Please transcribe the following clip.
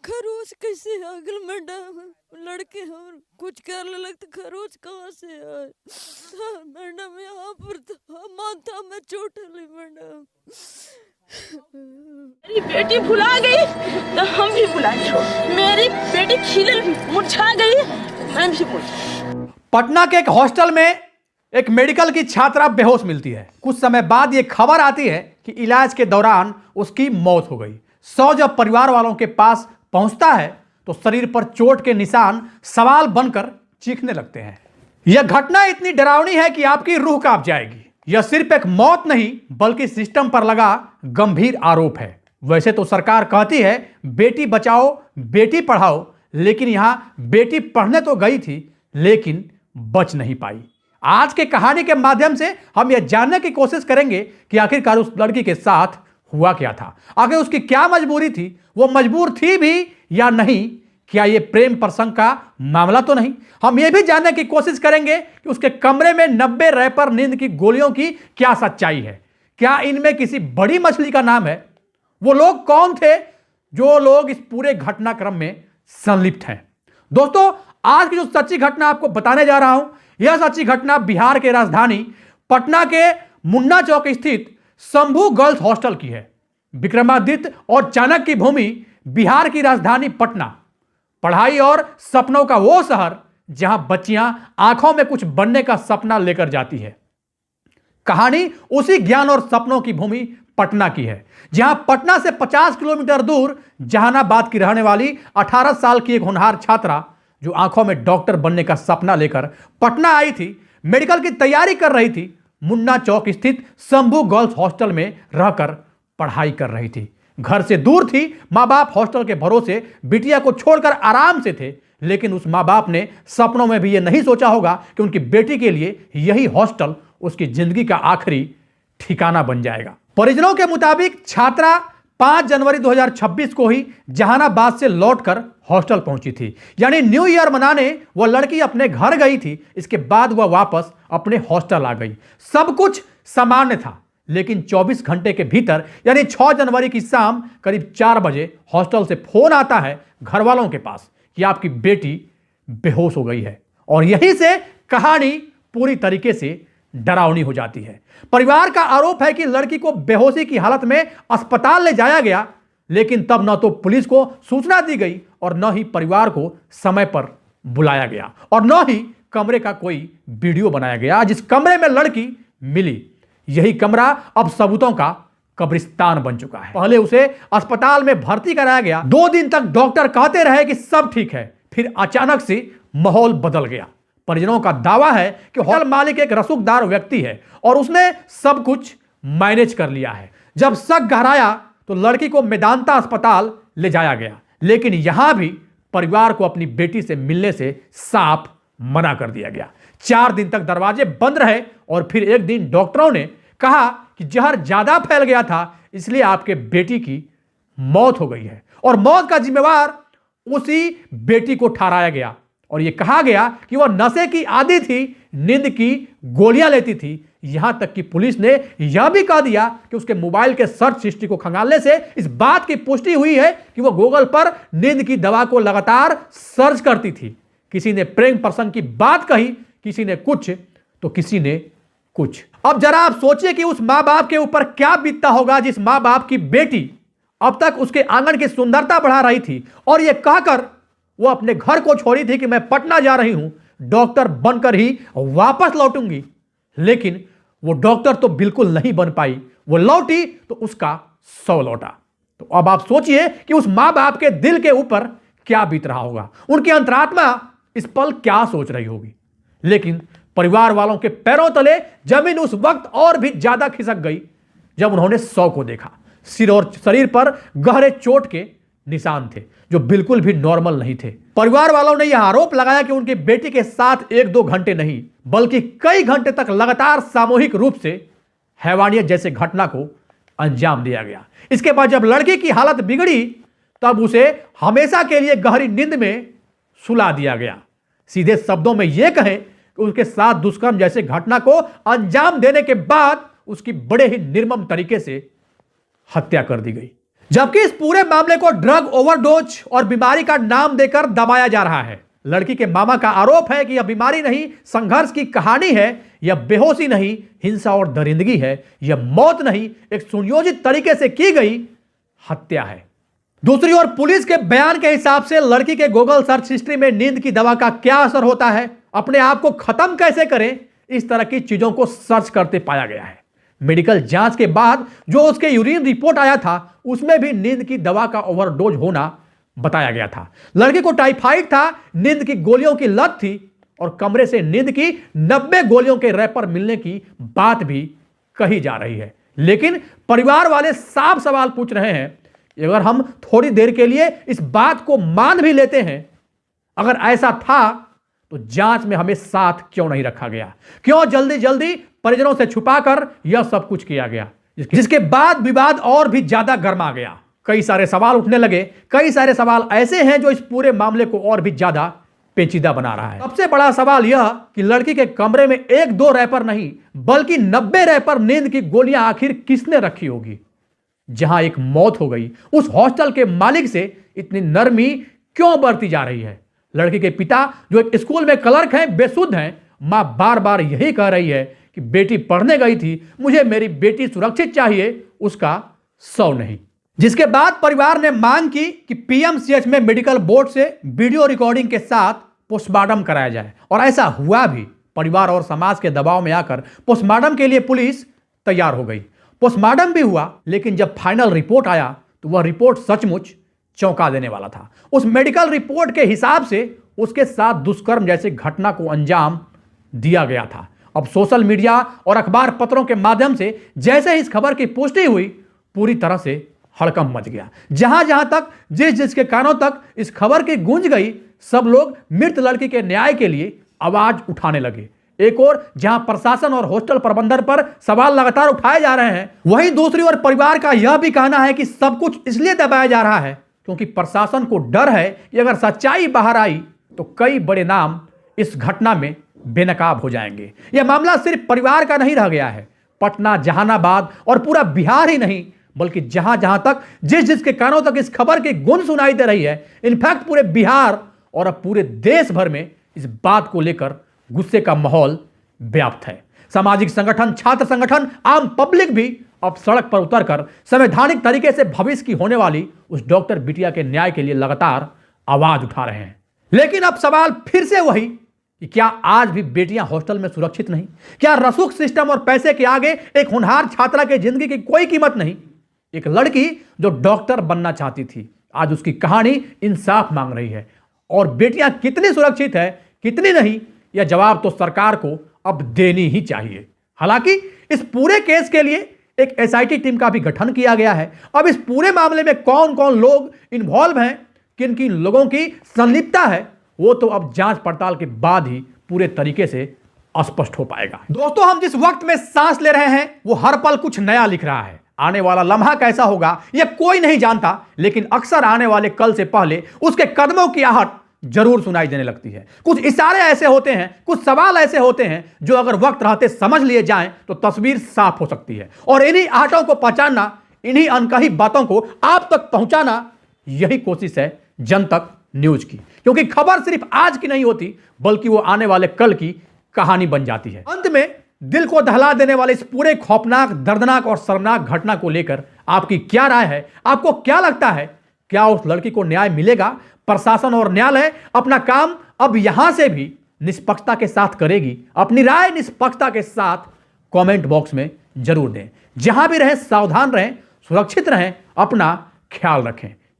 खरोच कैसे आ गल मैडम? लड़के और कुछ करने लगते, खरोच कहाँ से आए? मैडम यहाँ पर तो माथा में चोट लगी मैडम। मेरी बेटी भुला गई तो हम भी भुला गए। मेरी बेटी खिलल मुरझा गई, मैं भी मुरझा। पटना के एक हॉस्टल में एक मेडिकल की छात्रा बेहोश मिलती है। कुछ समय बाद यह खबर आती है कि इलाज के दौरान उसकी मौत हो गई। जब परिवार वालों के पास पहुंचता है तो शरीर पर चोट के निशान सवाल बनकर चीखने लगते हैं। यह घटना इतनी डरावनी है कि आपकी रूह कांप जाएगी। यह सिर्फ एक मौत नहीं बल्कि सिस्टम पर लगा गंभीर आरोप है। वैसे तो सरकार कहती है बेटी बचाओ बेटी पढ़ाओ, लेकिन यहां बेटी पढ़ने तो गई थी लेकिन बच नहीं पाई। आज के कहानी के माध्यम से हम यह जानने की कोशिश करेंगे कि आखिरकार उस लड़की के साथ हुआ क्या था, आखिर उसकी क्या मजबूरी थी, वो मजबूर थी भी या नहीं, क्या यह प्रेम प्रसंग का मामला तो नहीं। हम यह भी जानने की कोशिश करेंगे कि उसके कमरे में 90 रैपर नींद की गोलियों की क्या सच्चाई है। क्या इनमें किसी बड़ी मछली का नाम है? वो लोग कौन थे जो लोग इस पूरे घटनाक्रम में संलिप्त हैं? दोस्तों, आज की जो सच्ची घटना आपको बताने जा रहा हूं, यह सच्ची घटना बिहार के राजधानी पटना के मुन्ना चौक स्थित शंभू गर्ल्स हॉस्टल की है। विक्रमादित्य और चाणक्य की भूमि बिहार की राजधानी पटना, पढ़ाई और सपनों का वो शहर जहां बच्चियां आंखों में कुछ बनने का सपना लेकर जाती है। कहानी उसी ज्ञान और सपनों की भूमि पटना की है, जहां पटना से 50 किलोमीटर दूर जहानाबाद की रहने वाली 18 साल की एक होनहार छात्रा, जो आंखों में डॉक्टर बनने का सपना लेकर पटना आई थी, मेडिकल की तैयारी कर रही थी, मुन्ना चौक स्थित शंभू गर्ल्स हॉस्टल में रहकर पढ़ाई कर रही थी। घर से दूर थी, मां बाप हॉस्टल के भरोसे बिटिया को छोड़कर आराम से थे, लेकिन उस मां बाप ने सपनों में भी यह नहीं सोचा होगा कि उनकी बेटी के लिए यही हॉस्टल उसकी जिंदगी का आखिरी ठिकाना बन जाएगा। परिजनों के मुताबिक छात्रा 5 जनवरी 2026 को ही जहानाबाद से लौटकर हॉस्टल पहुंची थी, यानी न्यू ईयर मनाने वह लड़की अपने घर गई थी। इसके बाद वह वापस अपने हॉस्टल आ गई। सब कुछ सामान्य था, लेकिन 24 घंटे के भीतर यानी 6 जनवरी की शाम करीब 4 बजे हॉस्टल से फोन आता है घर वालों के पास कि आपकी बेटी बेहोश हो गई है। और यहीं से कहानी पूरी तरीके से डरावनी हो जाती है। परिवार का आरोप है कि लड़की को बेहोशी की हालत में अस्पताल ले जाया गया, लेकिन तब न तो पुलिस को सूचना दी गई और न ही परिवार को समय पर बुलाया गया और न ही कमरे का कोई वीडियो बनाया गया जिस कमरे में लड़की मिली। यही कमरा अब सबूतों का कब्रिस्तान बन चुका है। पहले उसे अस्पताल में भर्ती कराया गया। 2 दिन तक डॉक्टर कहते रहे कि सब ठीक है, फिर अचानक से माहौल बदल गया। परिजनों का दावा है कि होटल मालिक एक रसूखदार व्यक्ति है और उसने सब कुछ मैनेज कर लिया है। जब शक गहराया तो लड़की को मेदांता अस्पताल ले जाया गया, लेकिन यहां भी परिवार को अपनी बेटी से मिलने से साफ मना कर दिया गया। 4 दिन तक दरवाजे बंद रहे और फिर एक दिन डॉक्टरों ने कहा कि जहर ज्यादा फैल गया था, इसलिए आपके बेटी की मौत हो गई है और मौत का जिम्मेवार उसी बेटी को ठहराया गया। और यह कहा गया कि वह नशे की आदी थी, नींद की गोलियां लेती थी। यहां तक कि पुलिस ने यह भी कह दिया कि उसके मोबाइल के सर्च हिस्ट्री को खंगालने से इस बात की पुष्टि हुई है कि वह गूगल पर नींद की दवा को लगातार सर्च करती थी। किसी ने प्रेम प्रसंग की बात कही, किसी ने कुछ तो किसी ने कुछ। अब जरा आप सोचिए कि उस मां बाप के ऊपर क्या बीतता होगा जिस मां बाप की बेटी अब तक उसके आंगन की सुंदरता बढ़ा रही थी और यह कहकर वो अपने घर को छोड़ी थी कि मैं पटना जा रही हूं, डॉक्टर बनकर ही वापस लौटूंगी। लेकिन वो डॉक्टर तो बिल्कुल नहीं बन पाई। वो लौटी तो उसका 100 लौटा। तो अब आप सोचिए कि उस मां बाप के दिल के ऊपर क्या बीत रहा होगा, उनकी अंतरात्मा इस पल क्या सोच रही होगी। लेकिन परिवार वालों के पैरों तले जमीन उस वक्त और भी ज्यादा खिसक गई जब उन्होंने 100 को देखा। सिर और शरीर पर गहरे चोट के निशान थे जो बिल्कुल भी नॉर्मल नहीं थे। परिवार वालों ने यह आरोप लगाया कि उनकी बेटी के साथ 1-2 घंटे नहीं बल्कि कई घंटे तक लगातार सामूहिक रूप से हैवानियत जैसे घटना को अंजाम दिया गया। इसके बाद जब लड़की की हालत बिगड़ी तब उसे हमेशा के लिए गहरी नींद में सुला दिया गया। सीधे शब्दों में यह कहें कि उसके साथ दुष्कर्म जैसे घटना को अंजाम देने के बाद उसकी बड़े ही निर्मम तरीके से हत्या कर दी गई। जबकि इस पूरे मामले को ड्रग ओवरडोज और बीमारी का नाम देकर दबाया जा रहा है। लड़की के मामा का आरोप है कि यह बीमारी नहीं, संघर्ष की कहानी है, यह बेहोशी नहीं, हिंसा और दरिंदगी है, यह मौत नहीं, एक सुनियोजित तरीके से की गई हत्या है। दूसरी ओर पुलिस के बयान के हिसाब से लड़की के गूगल सर्च हिस्ट्री में नींद की दवा का क्या असर होता है, अपने आप को खत्म कैसे करें, इस तरह की चीजों को सर्च करते पाया गया है। मेडिकल जांच के बाद जो उसके यूरिन रिपोर्ट आया था उसमें भी नींद की दवा का ओवरडोज होना बताया गया था। लड़की को टाइफाइड था, नींद की गोलियों की लत थी और कमरे से नींद की 90 गोलियों के रैपर मिलने की बात भी कही जा रही है। लेकिन परिवार वाले साफ सवाल पूछ रहे हैं, अगर हम थोड़ी देर के लिए इस बात को मान भी लेते हैं, अगर ऐसा था तो जांच में हमें साथ क्यों नहीं रखा गया? क्यों जल्दी जल्दी परिजनों से छुपाकर यह सब कुछ किया गया? जिसके बाद विवाद और भी ज्यादा गर्मा गया। कई सारे सवाल उठने लगे। कई सारे सवाल ऐसे हैं जो इस पूरे मामले को और भी ज्यादा पेचीदा बना रहा है। सबसे बड़ा सवाल यह कि लड़की के कमरे में 1-2 रैपर नहीं बल्कि 90 रैपर नींद की गोलियां आखिर किसने रखी होगी? जहां एक मौत हो गई, उस हॉस्टल के मालिक से इतनी नरमी क्यों बरती जा रही है? लड़की के पिता जो एक स्कूल में क्लर्क हैं, बेसुध हैं। मां बार बार यही कह रही है कि बेटी पढ़ने गई थी, मुझे मेरी बेटी सुरक्षित चाहिए, उसका शव नहीं। जिसके बाद परिवार ने मांग की कि पीएमसीएच में मेडिकल बोर्ड से वीडियो रिकॉर्डिंग के साथ पोस्टमार्टम कराया जाए और ऐसा हुआ भी। परिवार और समाज के दबाव में आकर पोस्टमार्टम के लिए पुलिस तैयार हो गई। पोस्टमार्टम भी हुआ, लेकिन जब फाइनल रिपोर्ट आया तो वह रिपोर्ट सचमुच चौंका देने वाला था। उस मेडिकल रिपोर्ट के हिसाब से उसके साथ दुष्कर्म जैसे घटना को अंजाम दिया गया था। अब सोशल मीडिया और अखबार पत्रों के माध्यम से जैसे ही इस खबर की पुष्टि हुई, पूरी तरह से हड़कंप मच गया। जहां जहां तक जिसके कानों तक इस खबर की गूंज गई, सब लोग मृत लड़की के न्याय के लिए आवाज उठाने लगे। एक और जहां प्रशासन और हॉस्टल प्रबंधन पर सवाल लगातार उठाए जा रहे हैं, वहीं दूसरी ओर परिवार का यह भी कहना है कि सब कुछ इसलिए दबाया जा रहा है क्योंकि प्रशासन को डर है कि अगर सच्चाई बाहर आई तो कई बड़े नाम इस घटना में बेनकाब हो जाएंगे। यह मामला सिर्फ परिवार का नहीं रह गया है। पटना, जहानाबाद और पूरा बिहार ही नहीं बल्कि जहां जहां तक जिसके कानों तक इस खबर की गूंज सुनाई दे रही है, इनफैक्ट पूरे बिहार और अब पूरे देश भर में इस बात को लेकर गुस्से का माहौल व्याप्त है। सामाजिक संगठन, छात्र संगठन, आम पब्लिक भी अब सड़क पर उतरकर संवैधानिक तरीके से भविष्य की होने वाली उस डॉक्टर बिटिया के न्याय के लिए लगातार आवाज उठा रहे हैं। लेकिन अब सवाल फिर से वही कि क्या आज भी बेटियां हॉस्टल में सुरक्षित नहीं? क्या रसूख सिस्टम और पैसे के आगे एक होनहार छात्रा की जिंदगी की कोई कीमत नहीं? एक लड़की जो डॉक्टर बनना चाहती थी, आज उसकी कहानी इंसाफ मांग रही है। और बेटियां कितनी सुरक्षित है, कितनी नहीं, यह जवाब तो सरकार को अब देनी ही चाहिए। हालांकि इस पूरे केस के लिए एक एसआईटी टीम का भी गठन किया गया है। अब इस पूरे मामले में कौन कौन लोग इन्वॉल्व हैं, किन किन लोगों की संलिप्तता है, वो तो अब जांच पड़ताल के बाद ही पूरे तरीके से स्पष्ट हो पाएगा। दोस्तों, हम जिस वक्त में सांस ले रहे हैं वो हर पल कुछ नया लिख रहा है। आने वाला लम्हा कैसा होगा यह कोई नहीं जानता, लेकिन अक्सर आने वाले कल से पहले उसके कदमों की आहट जरूर सुनाई देने लगती है। कुछ इशारे ऐसे होते हैं, कुछ सवाल ऐसे होते हैं जो अगर वक्त रहते समझ लिए जाएं तो तस्वीर साफ हो सकती है। और इन्हीं आहटों को पहचानना, इन्हीं अनकही बातों को आप तक पहुंचाना, यही कोशिश है जनतक न्यूज की। क्योंकि खबर सिर्फ आज की नहीं होती बल्कि वो आने वाले कल की कहानी बन जाती है। अंत में दिल को दहला देने वाले इस पूरे खौफनाक, दर्दनाक और शर्मनाक घटना को लेकर आपकी क्या राय है? आपको क्या लगता है, क्या उस लड़की को न्याय मिलेगा? प्रशासन और न्यायालय अपना काम अब यहां से भी निष्पक्षता के साथ करेगी? अपनी राय निष्पक्षता के साथ कमेंट बॉक्स में जरूर दें। जहां भी रहें सावधान रहें, सुरक्षित रहें, अपना ख्याल रखें।